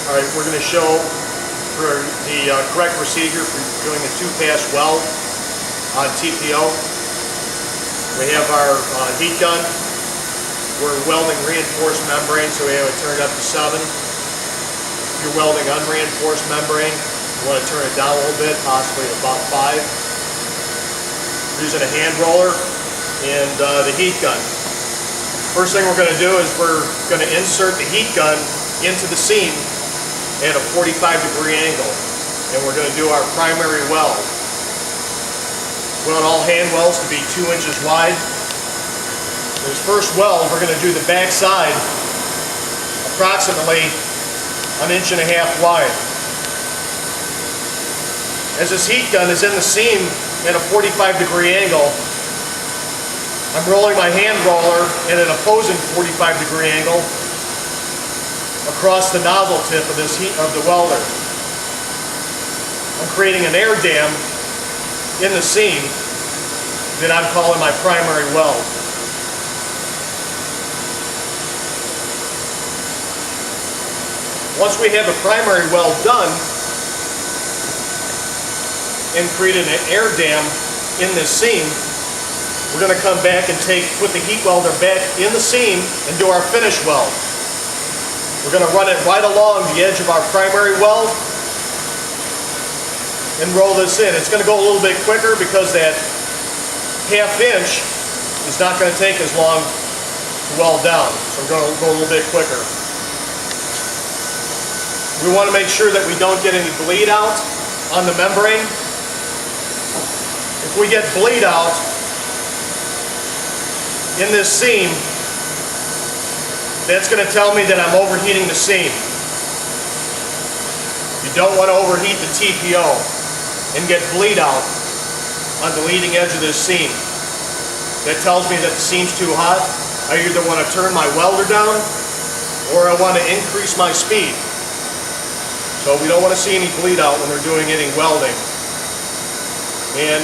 Alright, we're going to show for the correct procedure for doing a two-pass weld on TPO. We have our heat gun. We're welding reinforced membrane, so we have it turned up to 7. If you're welding unreinforced membrane, you want to turn it down a little bit, possibly to about 5. We're using a hand roller and the heat gun. First thing we're going to do is we're going to insert the heat gun into the seam at a 45-degree angle, and we're going to do our primary weld. We want all hand welds to be 2 inches wide. This first weld, we're going to do the back side approximately 1.5 inches wide. As this heat gun is in the seam at a 45-degree angle, I'm rolling my hand roller at an opposing 45-degree angle across the nozzle tip of the welder. I'm creating an air dam in the seam that I'm calling my primary weld. Once we have a primary weld done and created an air dam in this seam, we're going to come back and put the heat welder back in the seam and do our finish weld. We're going to run it right along the edge of our primary weld and roll this in. It's going to go a little bit quicker because that ½ inch is not going to take as long to weld down. So we're going to go a little bit quicker. We want to make sure that we don't get any bleed out on the membrane. If we get bleed out in this seam, that's going to tell me that I'm overheating the seam. You don't want to overheat the TPO and get bleed out on the leading edge of this seam. That tells me that the seam's too hot. I either want to turn my welder down or I want to increase my speed. So we don't want to see any bleed out when we're doing any welding. And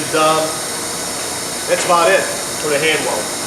that's about it for the hand weld.